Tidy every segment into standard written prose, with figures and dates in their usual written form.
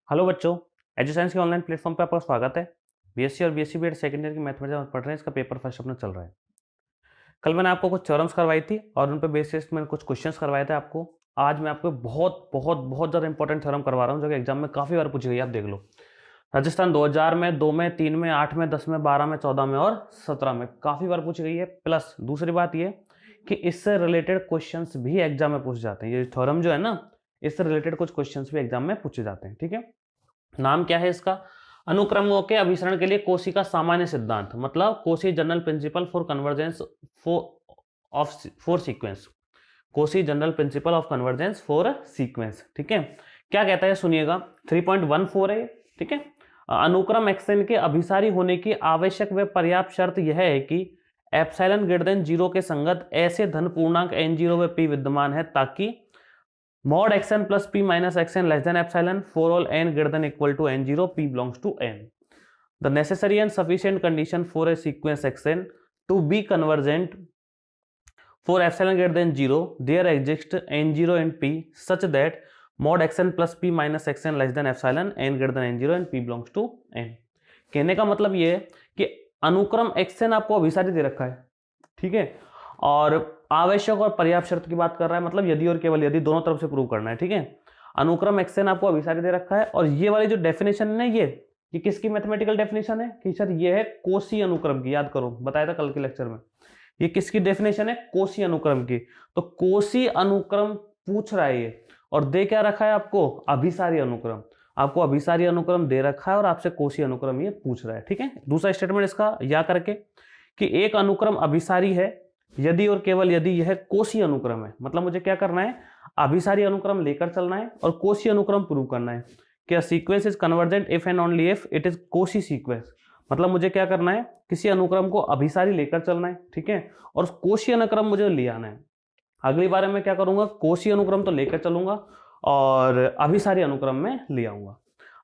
Hello बच्चों, एजुसाइंस के online platform पे आपका स्वागत है। बीएससी और बीएससी बीएड सेकेंड ईयर की मैथमेटिक्स पढ़ रहे हैं, इसका पेपर फर्स्ट अपना चल रहा है। कल मैंने आपको कुछ थ्योरम्स करवाई थी और उन पे बेसिस मैंने कुछ क्वेश्चंस करवाए थे आपको। आज मैं आपको बहुत बहुत बहुत ज़्यादा इंपॉर्टेंट थ्योरम करवा रहा हूँ जो कि एग्जाम में काफ़ी बार पूछी गई है। आप देख लो, राजस्थान 2000 में, 2 में, 3 में, 8 में, 10 में, 12 में, 14 में और 17 में काफ़ी बार पूछी गई है। प्लस दूसरी बात ये कि इससे रिलेटेड क्वेश्चंस भी एग्जाम में पूछे जाते हैं। ये थ्योरम जो है ना, इससे रिलेटेड कुछ क्वेश्चंस भी एग्जाम में पूछे जाते हैं। ठीक है, नाम क्या है इसका? अनुक्रमों के अभिसरण के लिए कोशी का सामान्य सिद्धांत, मतलब Cauchy general principle for convergence for sequence. Cauchy general principle of convergence for sequence. ठीक है, क्या कहता है सुनिएगा। 3.14 है। ठीक है, अनुक्रम एक्सएन के अभिसारी होने की आवश्यक व पर्याप्त शर्त यह है कि एप्सिलॉन ग्रेटर देन 0 के संगत ऐसे धन पूर्णांक n0 व p विद्यमान है ताकि mod xn plus p minus xn less than epsilon for all n greater than equal to n0 p belongs to n. The necessary and sufficient condition for a sequence xn to be convergent for epsilon greater than 0 there exists n0 and p such that mod xn plus p minus xn less than epsilon n greater than n0 and p belongs to n. कहने का मतलब ये है कि अनुक्रम xn आपको अभिसारी दे रखा है। ठीक है, और आवश्यक और पर्याप्त शर्त की बात कर रहा है, मतलब यदि और केवल यदि दोनों तरफ से प्रूव करना है। ठीक है, अनुक्रम एक्सएन आपको अभिसारी दे रखा है और ये वाली जो डेफिनेशन है ये किसकी मैथमेटिकल डेफिनेशन है कि सर ये है कोशी अनुक्रम की। याद करो, बताया था कल के लेक्चर में, ये किसकी डेफिनेशन है? कोशी अनुक्रम की। तो कोशी अनुक्रम पूछ रहा है ये, और दे क्या रखा है आपको? अभिसारी अनुक्रम। आपको अभिसारी अनुक्रम दे रखा है और आपसे कोशी अनुक्रम ये पूछ रहा है। ठीक है, दूसरा स्टेटमेंट इसका या करके कि एक अनुक्रम अभिसारी है यदि और केवल यदि यह कोशी अनुक्रम है। मतलब मुझे क्या करना है? अभिसारी अनुक्रम लेकर चलना है और कोशी अनुक्रम प्रूव करना है। क्या sequence is convergent if and only if it is Cauchy sequence. मतलब मुझे क्या करना है? किसी अनुक्रम को अभिसारी लेकर चलना है। ठीक है, और कोशी अनुक्रम मुझे ले आना है। अगली बार मैं क्या करूंगा? कोशी अनुक्रम तो लेकर चलूंगा और अभिसारी अनुक्रम में ले आऊंगा।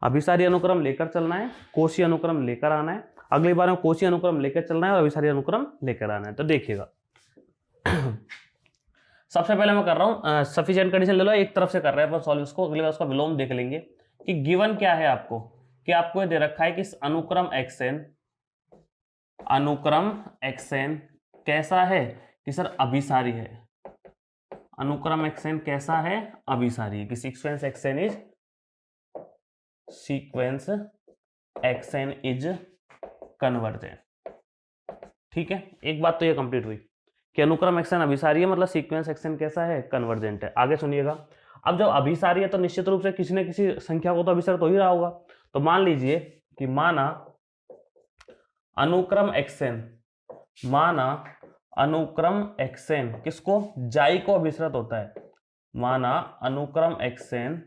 अभिसारी अनुक्रम लेकर चलना है, कोशी अनुक्रम लेकर आना है। अगली बार में कोशी अनुक्रम लेकर चलना है और अभिसारी अनुक्रम लेकर आना है। तो देखिएगा, सबसे पहले मैं कर रहा हूं सफिशिएंट कंडीशन ले लो, एक तरफ से कर रहे हैं अपन सॉल्व इसको। अगली बार उसका विलोम देख लेंगे कि गिवन क्या है आपको, कि आपको ये दे रखा है कि अनुक्रम एक्सएन कैसा है कि सर अभिसारी है। अनुक्रम एक्सएन कैसा है? अभिसारी है। कि सीक्वेंस एक्सएन इज कन्वर्जेंट। ठीक है, एक बात तो ये कंप्लीट हुई कि अनुक्रम एक्सएन अभिसारी है, मतलब सीक्वेंस एक्सएन कैसा है? कन्वर्जेंट है। आगे सुनिएगा, अब जब अभिसारी है तो निश्चित रूप से किसी न किसी संख्या को तो अभिसर तो ही रहा होगा। तो मान लीजिए कि माना अनुक्रम एक्सएन किसको? जाई को अभिसरित होता है। माना अनुक्रम एक्सएन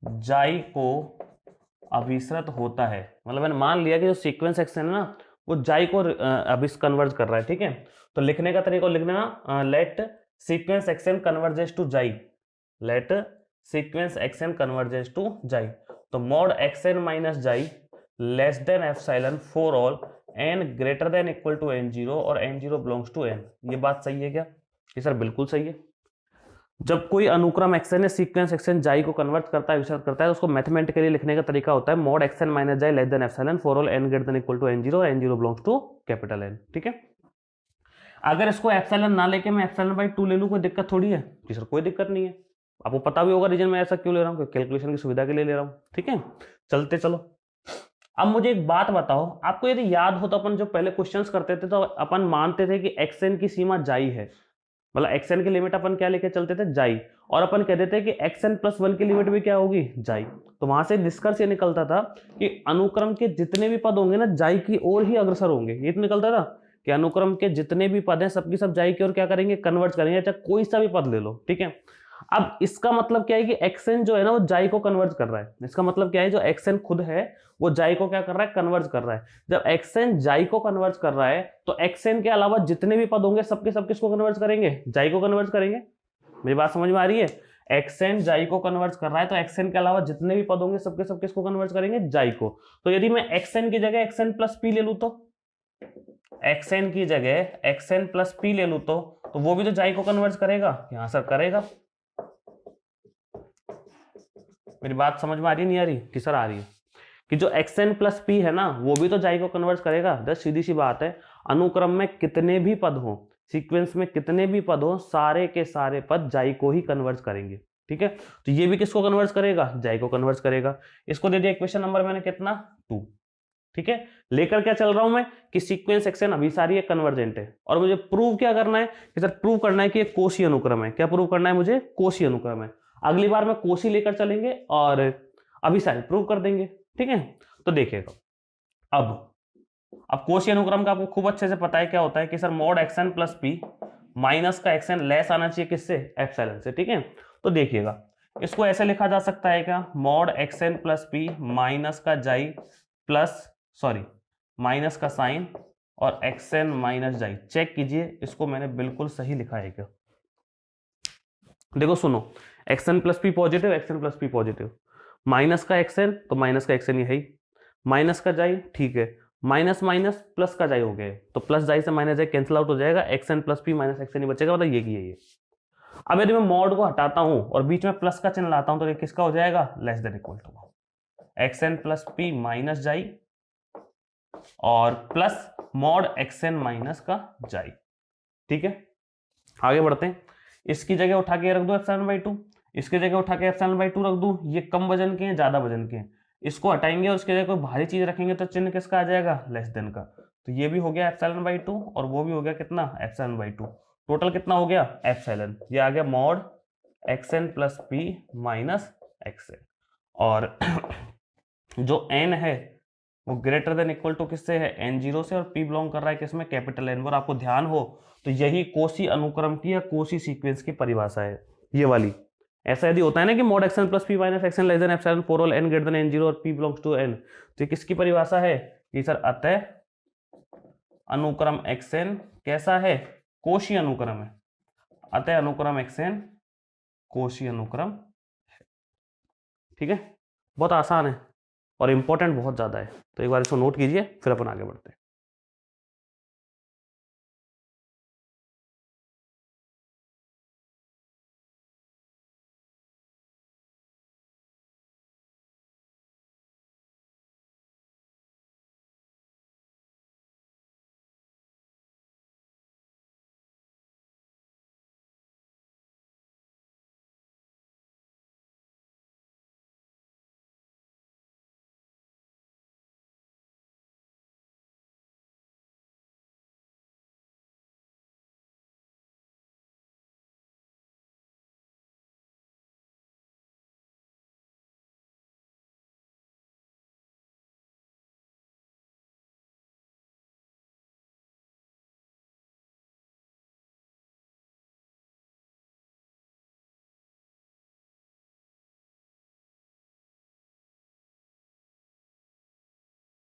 जाई को अभिसरित होता है, मतलब मैंने मान लिया कि जो सीक्वेंस एक्सएन है ना वो जाई को कन्वर्ज कर रहा है। ठीक है, तो लिखने का तरीका लिख देना, let sequence x n converges to xi. Let sequence x n converges to xi. तो mod x n minus xi less than epsilon for all N greater than equal to n0 और n0 बिलोंग्स टू n। ये बात सही है क्या? कि sir बिल्कुल सही है। जब कोई अनुक्रम एक्सएन या सीक्वेंस एक्सएन जाई को कन्वर्ट करता है, विसर्जित करता है, तो उसको मैथमेटिकली लिखने का तरीका होता है mod x n minus xi less than epsilon for all n greater than equal to n0 और n0 belongs to capital N। ठीक है, अगर इसको एप्सिलॉन ना लेके मैं एप्सिलॉन बाई 2 ले लूं, कोई दिक्कत थोड़ी है कि सर? कोई दिक्कत नहीं है। आपको पता भी होगा रीजन में ऐसा क्यों ले रहा हूं, कैलकुलेशन की सुविधा के लिए ले रहा हूं। ठीक है, चलते चलो। अब मुझे एक बात बताओ, आपको यदि याद हो तो अपन जो पहले क्वेश्चंस करते थे तो अपन मानते थे कि एक्सएन की सीमा जाई है, मतलब एक्सएन की लिमिट अपन क्या लेके चलते थे? जाई। और अपन कहते थे कि एक्सएन प्लस 1 की लिमिट भी क्या होगी? जाई। तो वहां से निष्कर्ष ये निकलता था कि अनुक्रम के जितने भी पद होंगे ना जाई की ओर ही अग्रसर होंगे। ये तो निकलता था कि अनुक्रम के जितने भी पद हैं सबकी सब जाई की ओर क्या करेंगे? कन्वर्ट करेंगे, चाहे कोई सा भी पद ले लो। ठीक है, अब इसका मतलब क्या है कि एक्सएन जो है ना वो जाई को कन्वर्ज कर रहा है। इसका मतलब क्या है? जो एक्सएन खुद है वो जाई को क्या कर रहा है? कन्वर्ज कर रहा है। जब एक्सएन जाई को कन्वर्ज कर रहा है तो एक्सएन के अलावा जितने भी पद होंगे सबके सब किसको कन्वर्ज करेंगे? जाई को कन्वर्ज करेंगे। मेरी बात समझ में आ रही है? एक्सएन जाई को कन्वर्ज कर रहा है तो एक्सएन के अलावा जितने भी पद होंगे सबके सब किसको कन्वर्ज करेंगे? जाई को। तो यदि मैं एक्सएन की जगह एक्सएन प्लस पी ले लू, तो एक्सएन की जगह एक्सएन प्लस पी ले लू तो वो भी तो जाई को कन्वर्ज करेगा। यहां सर करेगा। मेरी बात समझ में आ रही है नहीं आ रही कि सर आ रही है? कि जो xn प्लस पी है ना वो भी तो जाई को कन्वर्ट करेगा। बस सीधी सी बात है, अनुक्रम में कितने भी पद हो, सीक्वेंस में कितने भी पद हो, सारे के सारे पद जाई को ही कन्वर्ट करेंगे। ठीक है, तो ये भी किसको कन्वर्ट करेगा? जाई को कन्वर्ट करेगा। इसको दे दिया इक्वेशन नंबर मैंने कितना 2। ठीक है, लेकर क्या चल रहा हूं मैं कि सीक्वेंस एक्शन अभिसारी है, कन्वर्जेंट है, और मुझे प्रूव क्या करना है कि सर प्रूव करना है कि ये कोशी अनुक्रम है। क्या प्रूव करना है मुझे? कोशी अनुक्रम है। अगली बार मैं कोशी लेकर चलेंगे और अभिसारी प्रूव कर देंगे। ठीक है, तो देखिएगा अब कोशी अनुक्रम का आपको खूब अच्छे से पता है क्या होता है कि sir mod action plus P minus का एक्सन लेस आना चाहिए किससे? एप्सिलॉन से। ठीक है, तो देखिएगा इसको ऐसे लिखा जा सकता है क्या? Mod action plus P minus का जाई प्लस माइनस का साइन और एक्सन माइनस जाई। चेक कीजिए इसको मैंने बिल्कुल सही लिखा है क्या? देखो सुनो, action plus P positive, action plus P positive, minus का एक्सन तो माइनस का एक्सन ये है, माइनस का जाई ठीक है, माइनस माइनस प्लस का जाई हो गया, तो प्लस जाई से माइनस जाई कैंसिल आउट हो जाएगा, x n plus P minus x n ही बचेगा, मतलब ये की है ये। अब यदि मैं मॉड को हटाता हूं और बीच में प्लस का चिन्ह लाता हूं तो ये किसका हो जाएगा? Less than equal to x n plus P minus xi और प्लस मॉड एक्सन माइनस का जाई। ठीक है, आगे बढ़ते हैं। इसकी जगह उठा के रख दो एप्सिलॉन बाई 2, इसकी जगह उठा के एप्सिलॉन बाई 2 रख दूं। ये कम वजन के हैं ज्यादा वजन के हैं, इसको हटाएंगे और उसके जगह कोई भारी चीज रखेंगे तो चिन्ह किसका आ जाएगा? लेस देन का। तो ये भी हो गया एप्सिलॉन बाई 2 और वो भी हो गया कितना? Epsilon by 2। टोटल कितना हो गया? एप्सिलॉन। ये आ गया mod action plus P minus action, और जो n है वो ग्रेटर देन इक्वल टू किससे है? n0 से, और p बिलोंग कर रहा है किसमें? Capital N। और आपको ध्यान हो तो यही कोशी अनुक्रम की या कोशी सीक्वेंस की परिभाषा है, ये वाली। ऐसा यदि होता है ना कि mode action plus P minus action less than epsilon for all n greater then n0 और p बिलोंग्स टू n, तो ये किसकी परिभाषा है? कि सर अतः अनुक्रम एक्सन कैसा है? कोशी अनुक्रम है। अतः अनुक्रम एक्सन कोशी अनुक्रम है। ठीक है, बहुत आसान है और इंपॉर्टेंट बहुत ज्यादा है, तो एक बार इसको नोट कीजिए फिर अपन आगे बढ़ते हैं।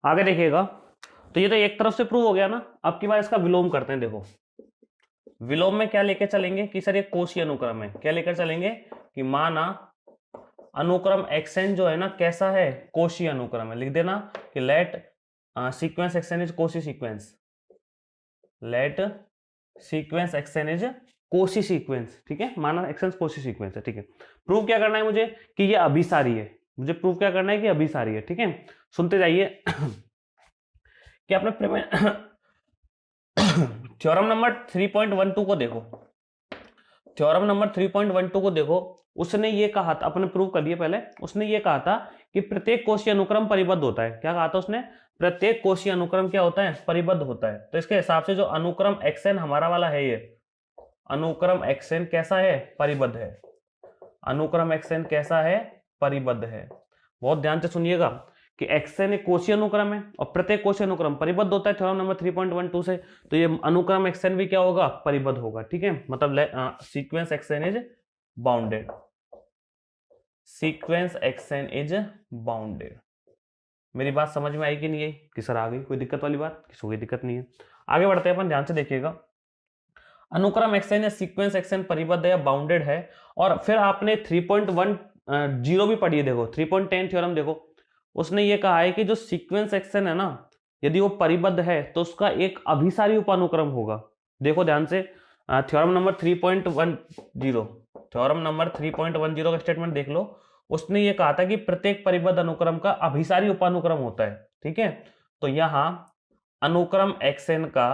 आगे देखिएगा, तो ये तो एक तरफ से प्रूव हो गया ना। अब की बार इसका विलोम करते हैं। देखो विलोम में क्या लेकर चलेंगे कि सर ये कोशी अनुक्रम है। क्या लेकर चलेंगे कि माना अनुक्रम एक्सन जो है ना कैसा है? कोशी अनुक्रम है। लिख देना कि let sequence x n is Cauchy sequence, let sequence x n is Cauchy sequence. ठीक है, माना एक्सन कोशी सीक्वेंस है। ठीक है, प्रूव क्या करना है मुझे कि ये अभिसारी है। मुझे प्रूव क्या करना है कि अभिसारी है। ठीक है, सुनते जाइए कि आपने थ्योरम नंबर 3.12 को देखो, थ्योरम नंबर 3.12 को देखो। उसने ये कहा था, अपने प्रूव कर दिए पहले, उसने ये कहा था कि प्रत्येक कोशीय अनुक्रम परिबद्ध होता है। क्या कहा था उसने? प्रत्येक कोशीय अनुक्रम क्या होता है? परिबद्ध होता है। तो इसके हिसाब से जो अनुक्रम एक्सन हमारा वाला है, ये अनुक्रम एक्सन कैसा है? परिबद्ध है। अनुक्रम एक्सन कैसा है? परिबद्ध है। बहुत ध्यान से सुनिएगा कि एक्सन एक कोशीय अनुक्रम है और प्रत्येक कोशीय अनुक्रम परिबद्ध होता है थ्योरम नंबर 3.12 से। तो ये अनुक्रम एक्सन भी क्या होगा? परिबद्ध होगा। ठीक है, मतलब sequence x n is bounded, sequence x n is bounded. मेरी बात समझ में आई कि नहीं आई? कि सर आ गई, कोई दिक्कत वाली बात? किसी कोई दिक्कत नहीं है। आगे बढ़ते हैं अपन, ध्यान से देखिएगा। अनुक्रम एक्सन या सीक्वेंस एक्सन परिबद्ध या बाउंडेड है। और फिर आपने 3.10 भी पढ़ी है। देखो 3.10 थ्योरम देखो, उसने ये कहा है कि जो सीक्वेंस एक्सन है ना, यदि वो परिबद्ध है तो उसका एक अभिसारी उपानुक्रम होगा। देखो ध्यान से, थ्योरम नंबर 3.10, थ्योरम नंबर 3.10 का स्टेटमेंट देख लो। उसने ये कहा था कि प्रत्येक परिबद्ध अनुक्रम का अभिसारी उपानुक्रम होता है, ठीक है। तो यहां अनुक्रम xn का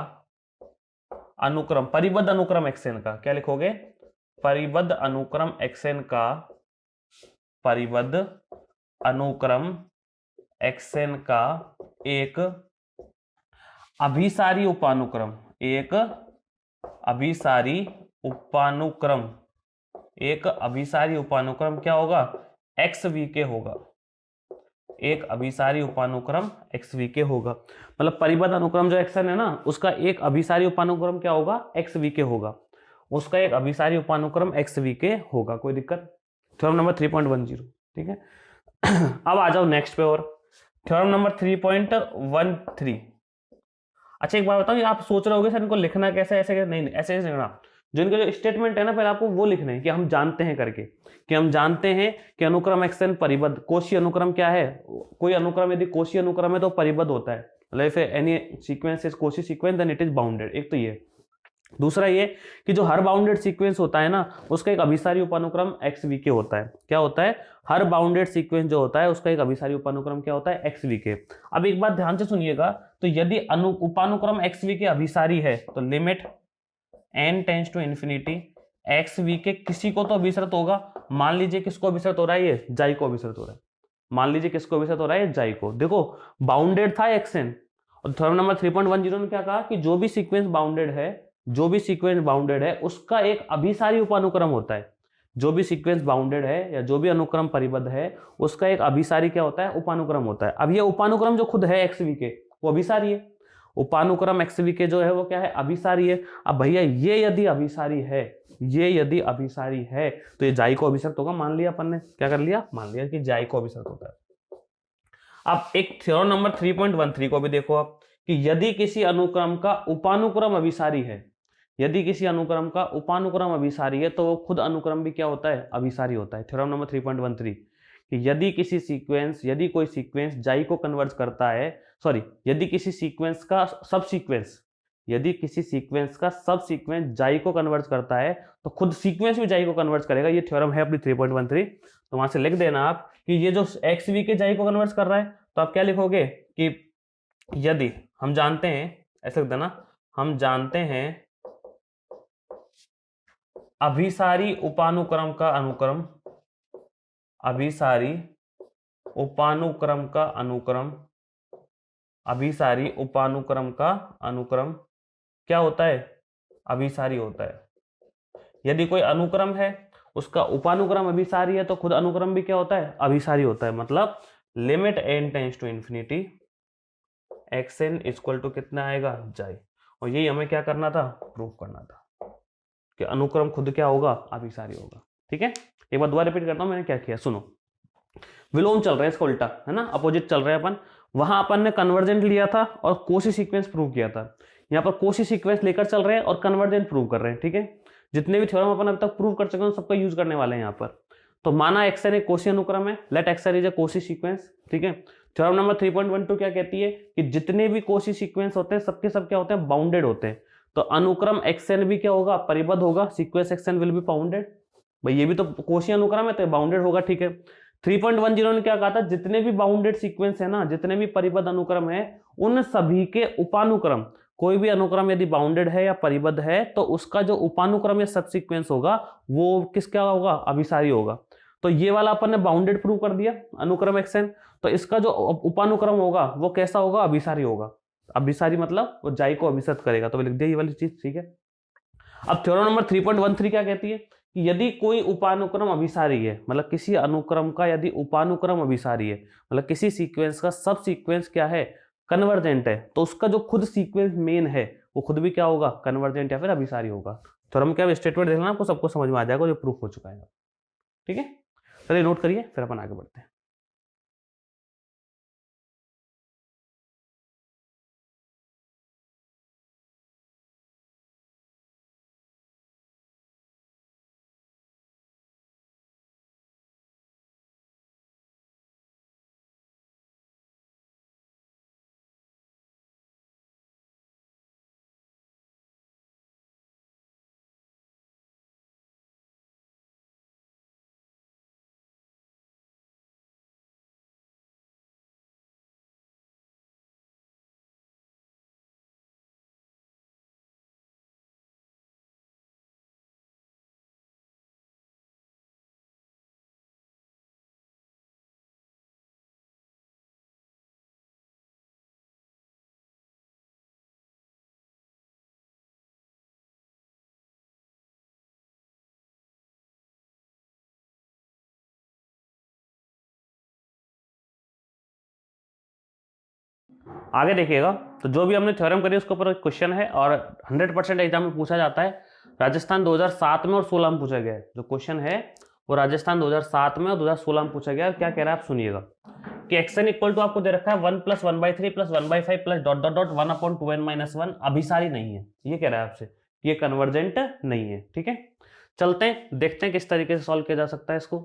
अनुक्रम, परिबद्ध अनुक्रम xn का क्या लिखोगे, परिबद्ध अनुक्रम xn का, परिबद्ध अनुक्रम xn का एक अभिसारी उपानुक्रम, एक अभिसारी उपानुक्रम, एक अभिसारी उपानुक्रम क्या होगा, XVK होगा, एक अभिसारी उपानुक्रम XVK होगा। मतलब परिबद्ध अनुक्रम जो xn है ना, उसका एक अभिसारी उपानुक्रम क्या होगा, XVK होगा, उसका एक अभिसारी उपानुक्रम XVK होगा। कोई दिक्कत? थ्योरम नंबर 3.10, ठीक है। अब आ जाओ नेक्स्ट पे, और थ्योरम नंबर 3.13। अच्छा एक बात बताओ, आप सोच रहे होगे सर इनको लिखना कैसे, ऐसे नहीं, ऐसे लिखना, जो इनका जो स्टेटमेंट है ना, पहले आपको वो लिखना है कि हम जानते हैं करके, कि हम जानते हैं कि अनुक्रम xn परिबद्ध, कोशी अनुक्रम क्या है, कोई अनुक्रम यदि कोशी अनुक्रम है तो परिबद्ध होता है, मतलब if any sequence is Cauchy sequence then it is bounded. एक तो ये, दूसरा ये कि जो हर बाउंडेड सीक्वेंस होता है ना, उसका एक अभिसारी उपानुक्रम XVK होता है। क्या होता है, हर बाउंडेड सीक्वेंस जो होता है उसका एक अभिसारी उपानुक्रम क्या होता है, XVK। अब एक बात ध्यान से सुनिएगा, तो यदि उपानुक्रम XVK अभिसारी है तो limit n tends to infinity XVK किसी को तो अभिसरित होगा। मान लीजिए किसको अभिसरित हो रहा है, ये जाई को अभिसरित हो रहा है। मान लीजिए किसको अभिसरित हो रहा है, जाई को। देखो बाउंडेड था xn, और थ्योरम नंबर 3.10 ने क्या कहा कि जो भी सीक्वेंस बाउंडेड है, जो भी सीक्वेंस बाउंडेड है उसका एक अभिसारी उपानुक्रम होता है। जो भी सीक्वेंस बाउंडेड है या जो भी अनुक्रम परिबद्ध है उसका एक अभिसारी क्या होता है, उपानुक्रम होता है। अब ये उपानुक्रम जो खुद है XVK वो अभिसारी है, उपानुक्रम XVK जो है वो क्या है, अभिसारी है। अब भैया ये यदि अभिसारी है, ये यदि अभिसारी है तो ये जाई को अभिसरित होगा। मान लिया अपन ने, क्या कर लिया, मान लिया कि जाई को अभिसरित होता है। अब एक थ्योरम नंबर 3.13 को भी देखो आप, कि यदि किसी अनुक्रम का उपानुक्रम अभिसारी है, यदि किसी अनुक्रम का उपानुक्रम अभिसारी है तो वो खुद अनुक्रम भी क्या होता है, अभिसारी होता है। थ्योरम नंबर 3.13 कि यदि किसी सीक्वेंस, यदि कोई सीक्वेंस जाई को कन्वर्ट करता है, सॉरी, यदि किसी सीक्वेंस का सब सीक्वेंस, यदि किसी सीक्वेंस का सब सीक्वेंस जाई को कन्वर्ट करता है तो खुद सीक्वेंस भी जाई को कन्वर्ट करेगा। ये थ्योरम है अपनी 3.13। तो वहां से लिख देना आप कि ये जो XVK जाई को कन्वर्ट कर रहा है, तो आप क्या लिखोगे कि यदि हम जानते हैं, ऐसे लिख देना, हम जानते हैं अभिसारी उपानुक्रम का अनुक्रम, अभिसारी उपानुक्रम का अनुक्रम, अभिसारी उपानुक्रम का अनुक्रम क्या होता है, अभिसारी होता है। यदि कोई अनुक्रम है उसका उपानुक्रम अभिसारी है तो खुद अनुक्रम भी क्या होता है, अभिसारी होता है। मतलब limit n tends to infinity xn equal to कितना आएगा, जाई। और यही हमें क्या करना था, प्रूव करना था कि अनुक्रम खुद क्या होगा, अभिसारी होगा। ठीक है, एक बार दोबारा रिपीट करता हूं मैंने क्या किया, सुनो। विलोम चल रहा है, इसका उल्टा है ना, अपोजिट चल रहा है अपन। वहां अपन ने कन्वर्जेंट लिया था और कोशी सीक्वेंस प्रूव किया था। यहाँ पर कोशी सीक्वेंस लेकर चल रहे हैं और कन्वर्जेंट प्रूव कर रहे हैं। ठीक है, जितने भी थ्योरम अपन अब तक प्रूव कर चुके हैं सबका यूज करने वाले हैं यहाँ पर। तो माना xn एक कोशी अनुक्रम है, let xn is a Cauchy sequence. ठीक है, थ्योरम नंबर 3.12 क्या कहती है कि जितने भी कोशी सीक्वेंस होते हैं सबके सब क्या होते हैं, बाउंडेड होते हैं। तो अनुक्रम xn भी क्या होगा, परिबद्ध होगा, sequence xn will be bounded. भाई ये भी तो कोशी अनुक्रम है तो बाउंडेड होगा। ठीक है, 3.10 ने क्या कहा था, जितने भी बाउंडेड सीक्वेंस है ना, जितने भी परिबद्ध अनुक्रम है, उन सभी के उपानुक्रम, कोई भी अनुक्रम यदि बाउंडेड है या परिबद्ध है तो उसका जो उपानुक्रम या सब सीक्वेंस होगा वो किसका होगा, अभिसारी होगा। तो ये वाला अपन ने बाउंडेड प्रूव कर दिया अनुक्रम xn, तो इसका जो उपानुक्रम होगा वो कैसा होगा, अभिसारी होगा। अभिसारी मतलब वो जाई को अभिसरित करेगा, तो लिख दिया ये वाली चीज। ठीक है, अब थ्योरम नंबर 3.13 क्या कहती है कि यदि कोई उपानुक्रम अभिसारी है, मतलब किसी अनुक्रम का यदि उपानुक्रम अभिसारी है, मतलब किसी सीक्वेंस का सब सीक्वेंस क्या है, कन्वर्जेंट है, तो उसका जो खुद सीक्वेंस मेन है वो खुद भी क्या होगा, कन्वर्जेंट या फिर अभिसारी होगा। थ्योरम क्या स्टेटमेंट देखना, आपको सबको समझ में आ जाएगा, जो प्रूफ हो चुका है। ठीक है, चलिए नोट करिए, फिर अपन आगे बढ़ते हैं। आगे देखिएगा, तो जो भी हमने थ्योरम करी उसके ऊपर क्वेश्चन है और 100% एग्जाम में पूछा जाता है। राजस्थान 2007 में और 16 में पूछा गया है। जो क्वेश्चन है वो राजस्थान 2007 में और 2016 में पूछा गया है। क्या कह रहा है आप सुनिएगा कि xn इक्वल टू आपको दे रखा है 1 + 1/3 + 1/5 plus dot dot dot 1/2n-1 अभिसारी नहीं है। ये कह रहा है आपसे, ये कन्वर्जेंट नहीं है। ठीक है, चलते हैं देखते हैं किस तरीके से सॉल्व किया जा सकता है इसको।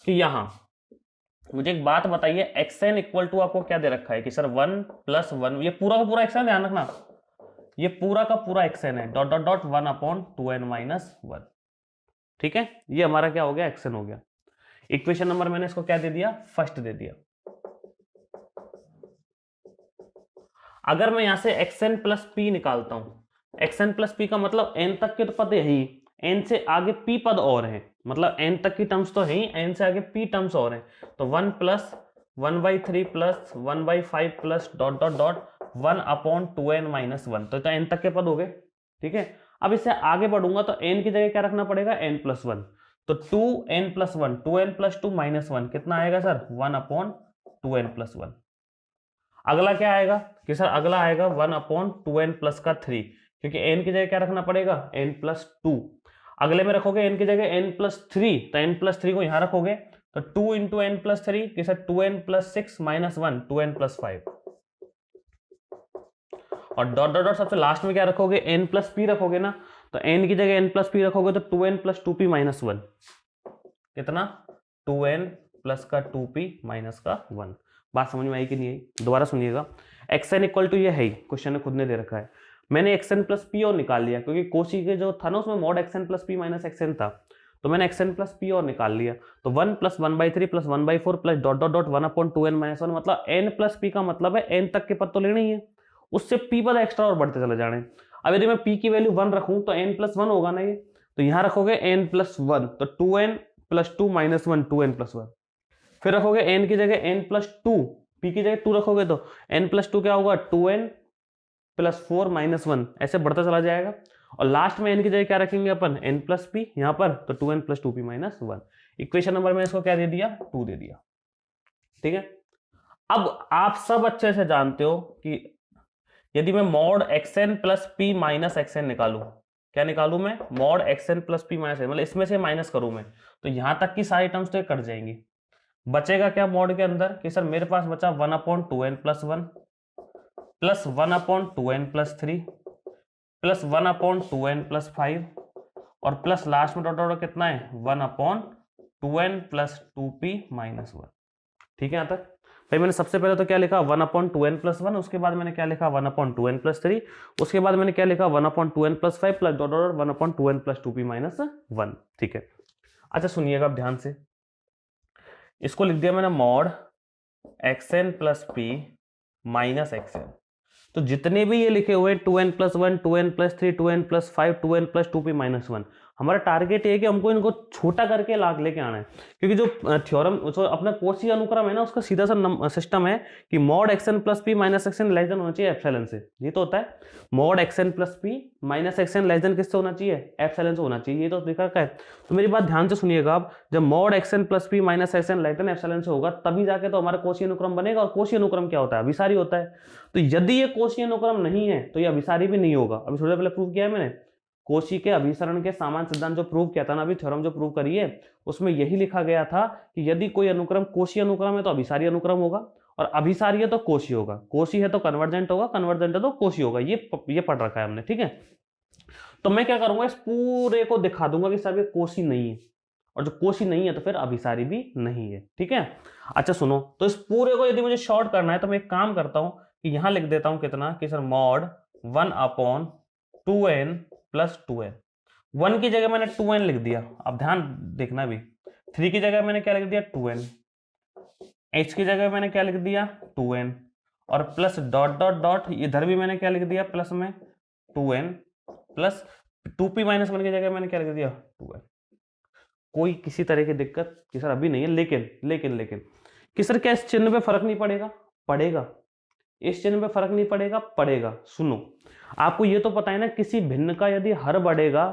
कि यहां मुझे एक बात बताइए, xn इक्वल टू आपको क्या दे रखा है कि सर 1 + 1, ये पूरा का पूरा xn, ध्यान रखना ये पूरा का पूरा xn है, डॉट डॉट डॉट 1/2n-1। ठीक है, ये हमारा क्या हो गया, xn हो गया। इक्वेशन नंबर मैंने इसको क्या दे दिया, फर्स्ट दे दिया। अगर मैं यहां से xn + p निकालता हूं, xn + p का मतलब n तक के तो पद है ही, n से आगे p पद और हैं, मतलब n तक की टर्म्स तो है ही, n से आगे p टर्म्स और हैं। तो 1 + 1/3 + 1/5 plus dot dot dot 1/2n-1, तो n तक के पद हो गए। ठीक है, अब इससे आगे बढ़ूंगा तो n की जगह क्या रखना पड़ेगा, n + 1, तो 2n + 1, 2n + 2 -1 कितना आएगा सर, 1/2n + 1। अगला क्या आएगा कि सर अगला आएगा 1/2n + का 3, क्योंकि n की जगह क्या रखना पड़ेगा, n + 2। अगले में रखोगे n की जगह n + 3, तो n + 3 को यहां रखोगे तो 2 × n + 3 कि सर 2n + 6 -1, 2n + 5। और डॉट डॉट डॉट सबसे लास्ट में क्या रखोगे, n + p रखोगे ना, तो n की जगह n + p रखोगे तो 2n + 2p -1 कितना, 2n + का 2p - 1। बात समझ में आई कि नहीं आई, दोबारा सुनिएगा। xn इक्वल टू ये है ही, क्वेश्चन ने खुद ने दे रखा है। मैंने xn + p और निकाल लिया, क्योंकि कोशी के जो था ना उसमें mod xn + p - xn था, तो मैंने xn + p और निकाल लिया। तो 1 + 1/3 + 1/4 plus dot dot dot 1/2n-1, मतलब n + p का मतलब है n तक के पद तो लेने ही है, उससे p पद एक्स्ट्रा और बढ़ते चले जाने। अब यदि मैं p की वैल्यू 1 रखूं तो n + 1 होगा ना ये, तो यहां रखोगे n + 1, तो 2n + 2 -1, 2n + 1। फिर रखोगे n की जगह n + 2, p की जगह 2 रखोगे तो n + 2 क्या होगा, 2n + 4 -1, ऐसे बढ़ता चला जाएगा। और लास्ट में n की जगह क्या रखेंगे अपन, n + p यहां पर, तो 2n + 2p - 1। इक्वेशन नंबर में इसको क्या दे दिया, 2 दे दिया। ठीक है, अब आप सब अच्छे से जानते हो कि यदि मैं mod xn + p - xn निकालू, क्या निकालू मैं, mod xn + p - xn, मतलब इसमें से माइनस करूं मैं, तो यहां तक की सारी टर्म्स तो ये कट जाएंगी। बचेगा क्या मॉड के अंदर कि सर मेरे पास बचा 1/2n + 1 plus 1/2n + 3 plus 1/2n + 5 और प्लस लास्ट में डॉट डॉट कितना है, 1/2n + 2p - 1। ठीक है, यहां तक भाई मैंने सबसे पहले तो क्या लिखा, 1/2n + 1, उसके बाद मैंने क्या लिखा, 1/2n + 3, उसके बाद मैंने क्या लिखा, 1/2n + 5 plus dot dot 1/2n + 2p - 1। ठीक है, अच्छा सुनिएगा अब ध्यान से, इसको लिख दिया मैंने mod xn + p - xn। तो जितने भी ये लिखे हुए 2n + 1, 2n + 3, 2n + 5, 2n + 2p - 1, हमारा टारगेट ये है कि हमको इनको छोटा करके लाग लेके आना है, क्योंकि जो थ्योरम जो अपना कोशी अनुक्रम है ना, उसका सीधा सा सिस्टम है कि mod xn + p - xn less than होना चाहिए एप्सिलॉन से। ये तो होता है mod xn + p - xn less than किससे होना चाहिए, एप्सिलॉन से होना चाहिए, ये तो लिखा है। तो मेरी बात ध्यान से सुनिएगा आप, जब mod xn + p - xn less than epsilon से होगा तभी जाके तो हमारा कोशी अनुक्रम बनेगा। और कोशी अनुक्रम क्या होता है, अभिसारी होता है। तो यदि ये कोशी अनुक्रम नहीं है तो ये अभिसारी भी नहीं होगा। अभी थोड़ी देर पहले प्रूव किया है मैंने, कोशी के अभिसरण के सामान्य सिद्धांत जो प्रूव किया था ना, अभी थ्योरम जो प्रूव करी है उसमें यही लिखा गया था कि यदि कोई अनुक्रम कोशी अनुक्रम है तो अभिसारी अनुक्रम होगा, और अभिसारी है तो कोशी होगा, कोशी है तो कन्वर्जेंट होगा, कन्वर्जेंट है तो कोशी होगा। ये पढ़ रखा है हमने। ठीक है, तो मैं क्या करूंगा, इस पूरे को दिखा दूंगा कि सर ये कोशी नहीं है, और जो कोशी नहीं है तो फिर अभिसारी भी नहीं है। ठीक है, अच्छा सुनो, तो इस पूरे को यदि मुझे शॉर्ट करना है तो मैं एक काम करता हूं कि यहां लिख देता हूं कितना, कि सर mod 1/2n + 2n। 1 की जगह मैंने 2n लिख दिया, अब ध्यान देखना भी, 3 की जगह मैंने क्या लिख दिया, 2n, h की जगह मैंने क्या लिख दिया, 2n, और प्लस डॉट डॉट डॉट इधर भी मैंने क्या लिख दिया, प्लस में 2n प्लस 2p - 1 की जगह मैंने क्या लिख दिया, 2n। कोई किसी तरह की दिक्कत कि सर अभी नहीं है, लेकिन लेकिन लेकिन कि सर क्या इस चिन्ह पे फर्क नहीं पड़ेगा, पड़ेगा। इस चिन्ह पे फर्क नहीं पड़ेगा, पड़ेगा। सुनो, आपको ये तो पता है ना, किसी भिन्न का यदि हर बढ़ेगा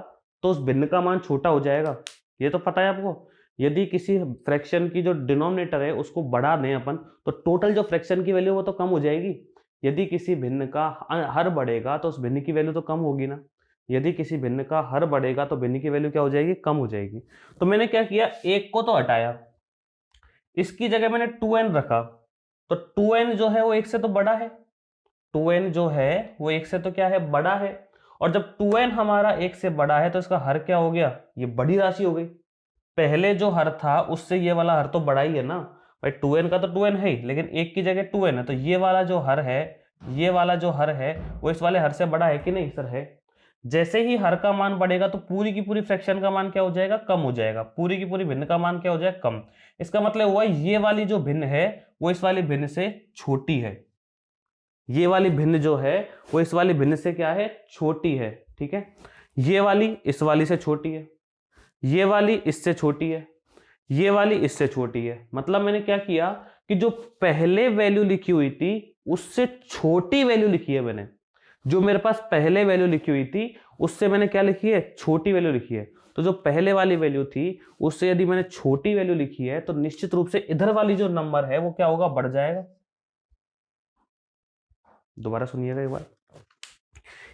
तो उस भिन्न का मान छोटा हो जाएगा, ये तो पता है आपको। यदि किसी फ्रैक्शन की जो डिनोमिनेटर है उसको बढ़ा दें अपन, तो टोटल जो फ्रैक्शन की वैल्यू वो तो कम हो जाएगी। यदि किसी भिन्न का हर बढ़ेगा तो उस भिन्न की वैल्यू तो कम होगी ना। यदि किसी भिन्न का हर बढ़ेगा तो भिन्न की वैल्यू क्या हो जाएगी, कम हो जाएगी। तो मैंने क्या किया, एक को तो हटाया, इसकी जगह मैंने 2n रखा, तो 2n जो है वो एक से तो बड़ा है, 2n जो है वो एक से तो क्या है, बड़ा है। और जब 2n हमारा एक से बड़ा है तो इसका हर क्या हो गया, ये बड़ी राशि हो गई। पहले जो हर था उससे ये वाला हर तो बड़ा ही है ना भाई, 2n का तो 2n है ही, लेकिन एक की जगह 2n है, तो ये वाला जो हर है, ये वाला जो हर है वो इस वाले हर से बड़ा है कि नहीं सर, है। जैसे ही हर का मान बढ़ेगा तो पूरी की पूरी फ्रैक्शन का मान क्या हो जाएगा, कम हो जाएगा, पूरी की पूरी भिन्न का मान क्या हो जाएगा, कम। इसका मतलब हुआ ये वाली जो भिन्न है वो इस वाली भिन्न से छोटी है, ये वाली भिन्न जो है वो इस वाली भिन्न से क्या है, छोटी है, ठीक है। ये वाली इस वाली से छोटी है, ये वाली इससे छोटी है, ये वाली इससे छोटी है। मतलब मैंने क्या किया कि जो पहले वैल्यू लिखी हुई थी उससे छोटी वैल्यू लिखी है मैंने, जो मेरे पास पहले वैल्यू लिखी हुई थी उससे मैंने क्या लिखी है, छोटी वैल्यू लिखी है। तो जो पहले वाली वैल्यू थी उससे यदि मैंने छोटी वैल्यू लिखी है तो निश्चित रूप से इधर वाली जो नंबर है वो क्या होगा, बढ़ जाएगा। दोबारा सुनिएगा एक बार,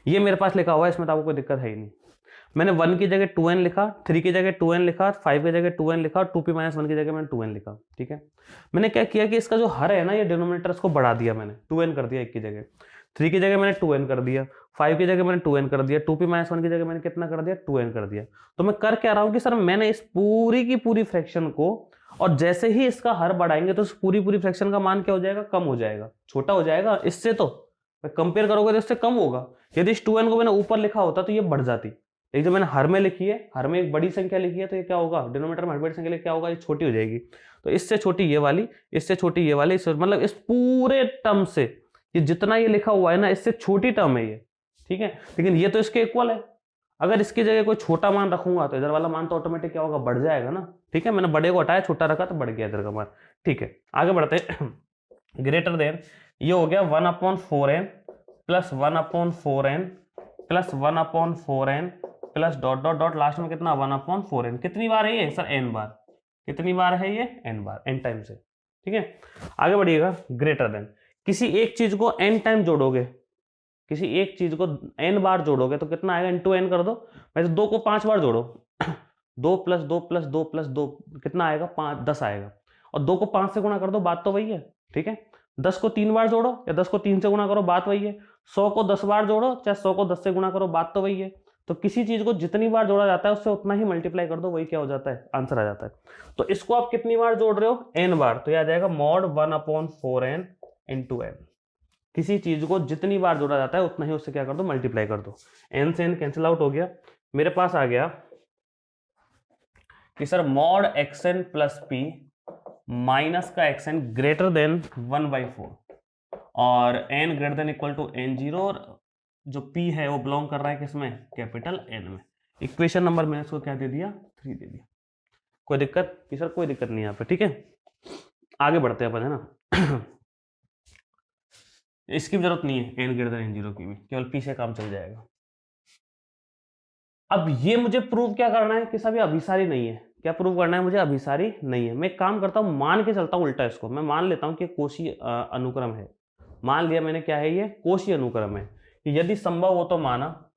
ये मेरे पास लिखा हुआ है, इसमें तो आपको कोई दिक्कत है ही नहीं। मैंने 1 की जगह 2n लिखा, 3 की जगह 2n लिखा, 5 की जगह 2n लिखा, 2p - 1 की जगह मैंने 2n लिखा, ठीक है। मैंने क्या किया कि इसका जो हर है ना, ये डिनोमिनेटर इसको बढ़ा दिया मैंने, 2n कर दिया एक की जगह, 3 की जगह मैंने 2n कर दिया, 5 की जगह मैंने 2n कर दिया, 2p - 1 की जगह मैंने कितना कर दिया, 2n कर दिया। तो मैं कर क्या रहा हूं कि सर मैंने इस पूरी की पूरी फ्रैक्शन को, और जैसे ही इसका हर बढ़ाएंगे तो इस पूरी पूरी फ्रैक्शन का मान क्या हो जाएगा, कम हो जाएगा, छोटा हो जाएगा। इससे तो कंपेयर करोगे तो इससे कम होगा। यदि इस 2n को मैंने ऊपर लिखा होता तो ये बढ़ जाती, एक जो मैंने हर में लिखी है, हर में एक बड़ी संख्या लिखी है, तो ये क्या होगा, डिनोमिनेटर में बड़ी संख्या क्या होगा, ये छोटी हो जाएगी। तो इससे छोटी ये वाली, इससे छोटी ये वाली, इससे मतलब इस पूरे टर्म से ये जितना ये लिखा हुआ है ना, इससे छोटी टर्म है ये, ठीक है। लेकिन ये तो इसके इक्वल है। अगर इसकी जगह कोई छोटा मान रखूंगा तो इधर वाला मान तो ऑटोमेटिक क्या होगा, बढ़ जाएगा ना, ठीक है। मैंने बड़े को हटाया, छोटा रखा तो बढ़ गया इधर का मान, ठीक है। आगे बढ़ते हैं। ग्रेटर देन, ये हो गया 1/4n plus 1/4n plus 1/4n plus dot dot dot, last में कितना, 1/4n। कितनी बार है ये सर, n बार। कितनी बार है ये, n बार, n टाइम से, ठीक है। आगे बढ़िएगा, ग्रेटर देन, किसी एक चीज को n टाइम जोड़ोगे, किसी एक चीज को n बार जोड़ोगे तो कितना आएगा, इंटू n कर दो। वैसे 2 को 5 बार जोड़ो, 2 + 2 + 2 + 2 कितना आएगा, 5, 10 आएगा। और 2 को 5 से गुणा कर दो, बात तो वही है, ठीक है। 10 को 3 बार जोड़ो या 10 को 3 से गुणा करो, बात वही है। 100 को 10 बार जोड़ो चाहे 100 को 10 से गुणा करो, बात तो वही है। तो किसी चीज को जितनी बार जोड़ा जाता है उससे उतना ही मल्टीप्लाई कर दो, वही क्या हो जाता है, आंसर आ जाता है। तो इसको आप कितनी बार जोड़ रहे हो, n बार, तो यह आ जाएगा mod 1/4n × n। किसी चीज को जितनी बार जोड़ा जाता है उतना ही उससे क्या कर दो, मल्टीप्लाई कर दो। n से n कैंसिल आउट हो गया, मेरे पास आ गया कि sir mod xn + p minus का xn ग्रेटर देन 1/4 और n greater than equal to n0, और जो p है वो बिलोंग कर रहा है किसमें, कैपिटल N में। इक्वेशन नंबर मैंने इसको क्या दे दिया, 3 दे दिया। कोई दिक्कत कि सर, कोई दिक्कत नहीं यहाँ पे, ठीक है। आगे बढ़ते हैं अपन, है ना। इसकी भी जरूरत नहीं है n ग्रेटर देन n0 की भी, केवल p से काम चल जाएगा। अब ये मुझे प्रूव क्या करना है कि सभी अभिसारी नहीं है। क्या प्रूव करना है मुझे, अभिसारी नहीं है। मैं एक काम करता हूं, मान के चलता हूं उल्टा इसको, मैं मान लेता हूं कि कोशी अनुक्रम है। मान लिया मैंने, क्या है ये, कोशी अनुक्रम है। यदि संभव हो तो माना,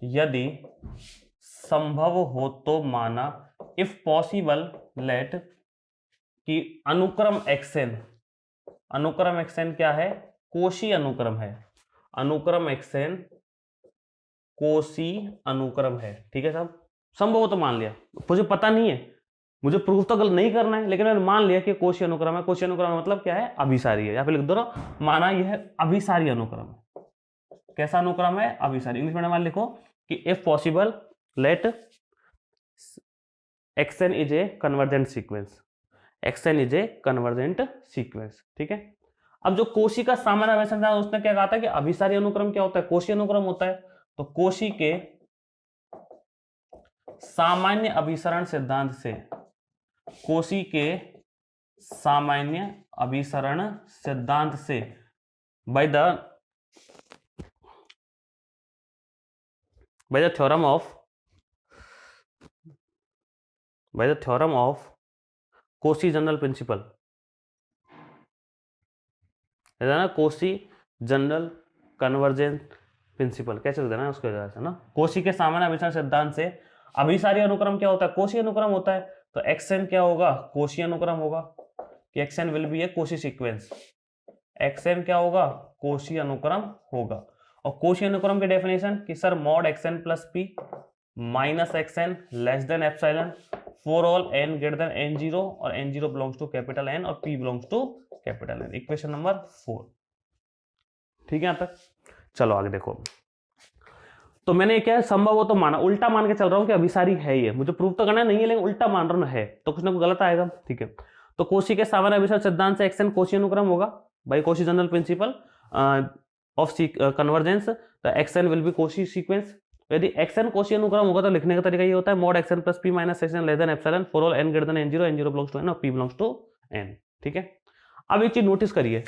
यदि संभव हो तो माना, इफ पॉसिबल लेट, कि अनुक्रम xn, अनुक्रम xn क्या है, कोशी अनुक्रम है। अनुक्रम xn कोशी अनुक्रम है, ठीक है साहब। संभव हो तो मान लिया, मुझे पता नहीं है, मुझे प्रूफ तो नहीं करना है, लेकिन मैंने मान लिया कि कोशी अनुक्रम है। कोशी अनुक्रम मतलब क्या है, अभिसारी है, या फिर लिख दो ना, माना यह अभिसारी अनुक्रम है। कैसा अनुक्रम है, अभिसारी। इंग्लिश में मान लिखो कि if possible let xn is A convergent sequence, xn is A convergent sequence, ठीक है। अब जो कोशी का सामान्य अभिसरण था उसने क्या कहा था कि अभिसारी अनुक्रम क्या होता है, कोशी अनुक्रम होता है। तो कोशी के सामान्य अभिसरण सिद्धांत से, कोशी के सामान्य अभिसरण सिद्धांत से, by the theorem of Cauchy general principle, ना, कोशी जनरल कन्वर्जेंस प्रिंसिपल कैसे लिख देना है उसके वजह से ना, कोशी के सामान्य अभिसरण सिद्धांत से अभिसारी अनुक्रम क्या होता है, कोशी अनुक्रम होता है। तो एक्सएन क्या होगा, कोशी अनुक्रम होगा, कि xn will B A Cauchy sequence. Xn क्या होगा, कोशी अनुक्रम होगा। और कोशी अनुक्रम की डेफिनेशन कि sir mod x n plus P minus x n less than epsilon for all N greater than N zero और N zero belongs to capital N और P belongs to capital N. Equation number 4। ठीक है, यहां तक। चलो आगे देखो। तो मैंने क्या संभव हो तो माना, उल्टा मान के चल रहा हूं कि अभिसारी है ये, मुझे प्रूव तो करना नहीं है लेकिन उल्टा मान रहा हूं है, तो कुछ ना कुछ गलत आएगा। ठीक है, तो कोशी के सामान्य अभिसरण सिद्धांत से एक्सएन कोशी अनुक्रम होगा by Cauchy general principle of convergence, तो x n will be Cauchy sequence. यदि एक्सएन कोशी अनुक्रम होगा तो लिखने का तरीका ये होता है mod x n plus P minus x n less than epsilon for all N greater than N zero belongs to N और पी बिलोंग्स टू एन। ठीक है, अब एक चीज नोटिस करिए,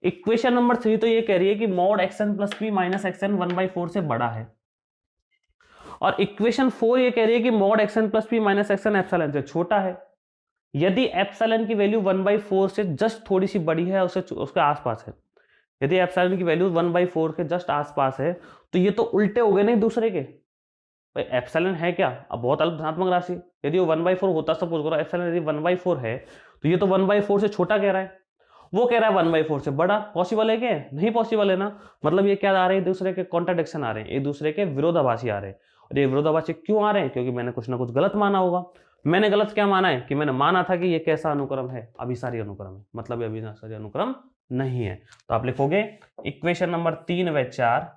इक्वेशन नंबर 3 तो ये कह रही है कि mod x n plus P minus xn 1/4 से बड़ा है, और इक्वेशन 4 ये कह रही है कि mod x n plus P minus xn epsilon से छोटा है। यदि एप्सिलॉन की वैल्यू 1/4 से जस्ट थोड़ी सी बड़ी है, उसके आसपास है, यदि एप्सिलॉन की वैल्यू 1/4 के जस्ट आसपास है, तो ये तो उल्टे हो गए नहीं दूसरे के। भाई एप्सिलॉन है क्या, अब बहुत अल्पधनात्मक राशि, यदि वो 1/4 होता, सपोज करो एप्सिलॉन यदि 1/4 है, तो ये तो 1/4 से छोटा कह रहा है, वो कह रहा है 1/4 से बड़ा। पॉसिबल है क्या, नहीं पॉसिबल है ना। मतलब ये क्या आ रहे हैं, दूसरे के कॉन्ट्राडिक्शन आ रहे हैं, एक दूसरे के विरोधाभासी आ रहे हैं। और ये विरोधाभासी क्यों आ रहे हैं, क्योंकि मैंने कुछ ना कुछ गलत माना होगा। मैंने गलत क्या माना है, कि मैंने माना था कि ये कैसा अनुक्रम है, अभिसारी अनुक्रम है, मतलब ये अभिसारी अनुक्रम नहीं है। तो आप लिखोगे इक्वेशन नंबर 3 व 4,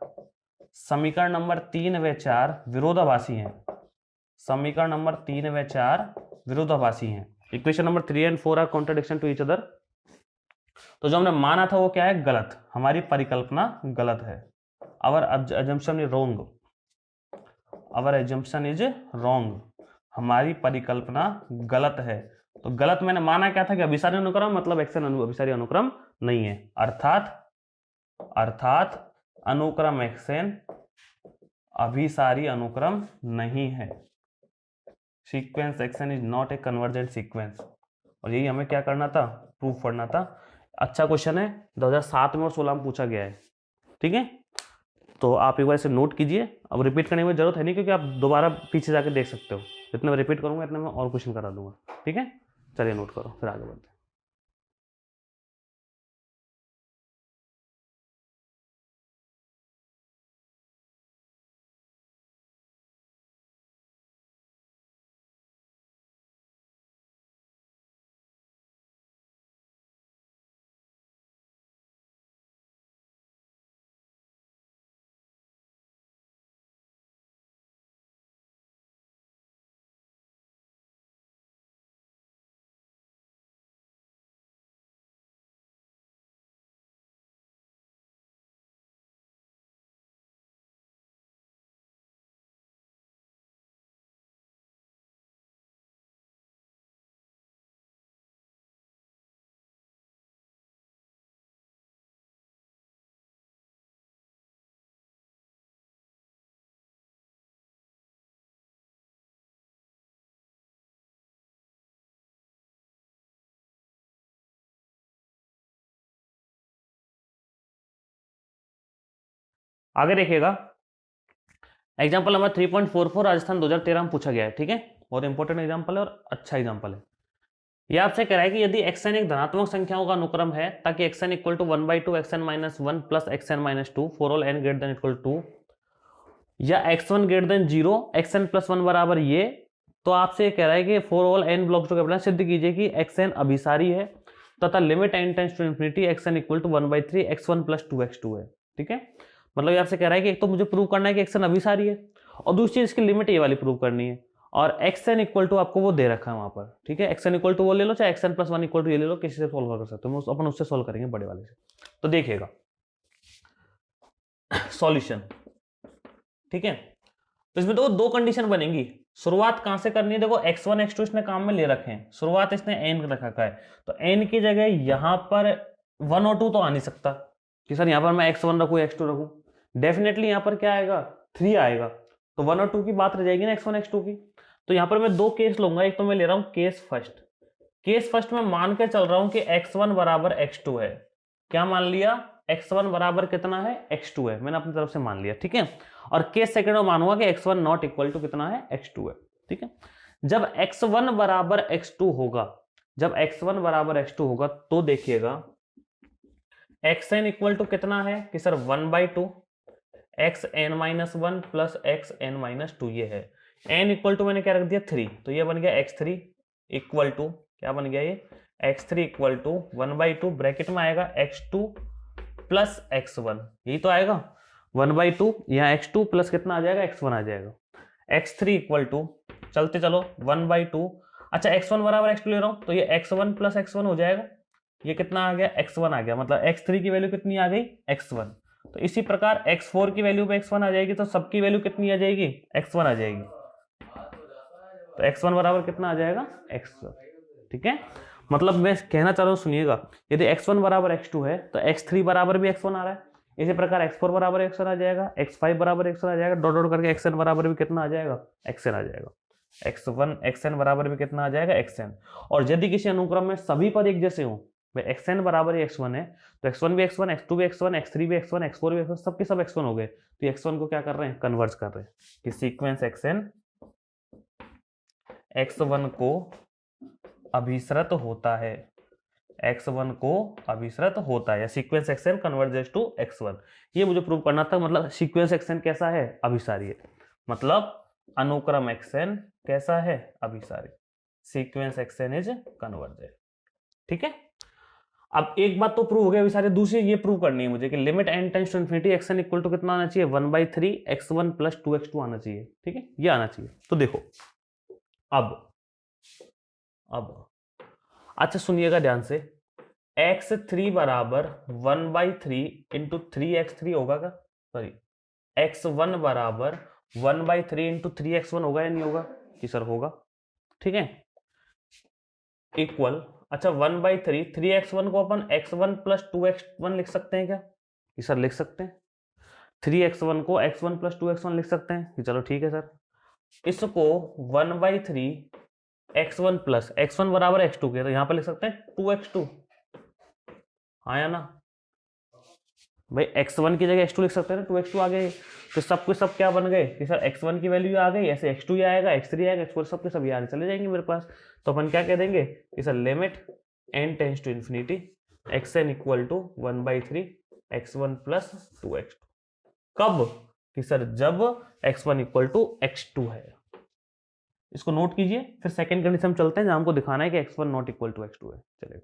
समीकरण नंबर 3 व 4 विरोधाभासी हैं, समीकरण नंबर 3 व 4 विरोधाभासी हैं। Equation number 3 and 4 are contradiction to each other. तो जो हमने माना था वो क्या है, गलत, हमारी परिकल्पना गलत है। Our assumption is wrong, our assumption is wrong, हमारी परिकल्पना गलत है। तो गलत मैंने माना क्या था कि अभिसारी अनुक्रम मतलब एक्सएन अभिसारी अनुक्रम नहीं है, अर्थात अनुक्रम एक्सएन अभिसारी अनुक्रम नहीं है। Sequence xn is not a convergent sequence. और यही हमें क्या करना था, प्रूफ करना था। अच्छा क्वेश्चन है, 2007 में और 16 में पूछा गया है। ठीक है, तो आप एक बार इसे नोट कीजिए। अब रिपीट करने में जरूरत है नहीं, क्योंकि आप दोबारा पीछे जाके देख सकते हो। जितना मैं रिपीट करूंगा इतना मैं और क्वेश्चन करा दूंगा। ठीक है, चलिए नोट करो, फिर आगे बढ़ते हैं। आगे देखिएगा, एग्जाम्पल नंबर 3.44 राजस्थान 2013 में पूछा गया है। ठीक है, बहुत इंपॉर्टेंट एग्जाम्पल है और अच्छा एग्जाम्पल है। ये आपसे कह रहा है कि यदि xn एक धनात्मक संख्याओं का अनुक्रम है, ताकि xn इक्वल टू 1/2 xn माइनस 1 plus xn minus 2 for all n greater than equal to, या x1 greater than 0 xn plus 1 बराबर ये, तो आपसे कह रहा है कि for all n belongs to capital सिद्ध कीजिए कि xn अभिसारी है तथा limit n tends to infinity xn equal to 1/3 x1 plus 2x2 है। ठीक है, मतलब ये आपसे कह रहा है कि एक तो मुझे प्रूव करना है कि xn अभिसारी है, और दूसरी चीज इसकी लिमिट ये वाली प्रूव करनी है। और xn इक्वल टू आपको वो दे रखा है वहां पर। ठीक है, xn इक्वल टू वो ले लो, चाहे xn प्लस 1 इक्वल टू ये ले लो, किसी से सोल्व कर सकते हो। अपन उससे सोल्व करेंगे, बड़े वाले से। तो देखिएगा सॉल्यूशन। ठीक है, तो इसमें तो दो कंडीशन बनेंगी। शुरुआत कहां से करनी है, देखो x1 x2 इसने काम में ले रखे हैं, शुरुआत इसने n रखा है, तो n की जगह यहां पर 1 और 2 तो आ नहीं सकता कि सर यहां पर मैं x1 रखूं x2 रखूं। डेफिनेटली यहां पर क्या आएगा, 3 आएगा, तो 1 और 2 की बात रह जाएगी ना x1 x2 की। तो यहां पर मैं दो केस लूंगा, एक तो मैं ले रहा हूं केस फर्स्ट। केस फर्स्ट में मान के चल रहा हूं कि x1 बराबर x2 है, क्या मान लिया, x1 बराबर कितना है, x2 है, मैंने अपनी तरफ से मान लिया, ठीक है। और केस सेकंड में मानूंगा कि x1 नॉट इक्वल टू कितना है, x2 है, ठीक है। जब x1 बराबर x2 होगा, जब x1 बराबर x2 होगा तो देखिएगा xn इक्वल टू कितना है कि सर 1/2 xn-1 प्लस xn-2 ये है। n इक्वल टू मैंने क्या रख दिया 3, तो ये बन गया x3 इक्वल टू, क्या बन गया ये, x3 इक्वल टू 1/2 ब्रैकेट में आएगा x2 प्लस x1, यही तो आएगा 1/2, यहाँ x2 प्लस कितना आ जाएगा, x1 आ जाएगा। x3 इक्वल टू, चलते चलो 1/2, अच्छा x1 बराबर x2 ले रहा हूं तो ये x1 प्लस x1 हो जाएगा, ये कितना आ गया, x1 आ गया, मतलब x3 की वैल्यू कितनी आ गई, x1। तो इसी प्रकार x4 की वैल्यू पे x1 आ जाएगी, तो सबकी वैल्यू कितनी आ जाएगी, x1 आ जाएगी। तो x1 बराबर कितना आ जाएगा, x1, ठीक है। मतलब मैं कहना चाह रहा हूँ, सुनिएगा, यदि x1 बराबर x2 है तो x3 बराबर भी x1 आ रहा है, इसी प्रकार x4 बराबर x1 आ जाएगा, x5 बराबर x1 आ जाएगा, डॉट डॉट करके xn बराबर भी कितना आ जाएगा, xn आ जाएगा, x1 xn बराबर भी कितना आ जाएगा, xn। और यदि किसी अनुक्रम में सभी पद एक जैसे हों, भाई xn बराबर ही x1 है, तो x1 भी x1, x2 भी x1, x3 भी x1, x4 भी x1, सबके सब x1 हो गए, तो x1 को क्या कर रहे हैं, कन्वर्ज कर रहे हैं कि सीक्वेंस xn x1 को अभिसृत होता है, x1 को अभिसृत होता है, या sequence xn converges to x1, ये मुझे प्रूव करना था। मतलब सीक्वेंस xn कैसा है, अभिसारी है, मतलब अनुक्रम xn कैसा है, अभिसारी, सीक्वेंस xn इज कन्वर्जेंट, ठीक है। अब एक बात तो प्रूव हो गया अभिसारी, दूसरी ये प्रूव करनी है मुझे कि limit n tends to infinity xn equal to कितना आना चाहिए, 1/3 x1 प्लस 2x2 आना चाहिए, ठीक है, ये आना चाहिए। तो देखो अब अच्छा सुनिएगा ध्यान से, x3 बराबर 1/3 इंटू 3x3 होगा क्या, सॉरी x1 बराबर 1/3 इंटू 3x1 होगा या नहीं होगा, कि सर होगा, ठीक है, इक्वल, अच्छा 1/3 3x1 को अपन x1 प्लस 2x1 लिख सकते हैं क्या, कि सर लिख सकते हैं, 3x1 को x1 प्लस 2x1 लिख सकते हैं, कि चलो ठीक है सर। इसको 1/3 x1 प्लस x1 बराबर x2 के, तो यहां पर लिख सकते हैं 2x2, हाँ या ना भाई, x1 की जगह x2 लिख सकते हैं ना, 2x2 आ गए, तो सब के सब क्या बन गए कि सर x1 की वैल्यू आ गई, ऐसे x2 ही आएगा, x3 आएगा, x4 सब के सब यहाँ चले जाएंगे मेरे पास। तो अपन क्या कह देंगे कि sir limit n tends to infinity xn equal to 1/3 x1 plus 2x2, कब, कि सर जब x1 इक्वल टू x2 है। इसको नोट कीजिए, फिर सेकंड कंडीशन हम चलते हैं जहां हमको दिखाना है कि x1 not equal to x2 है। चलिए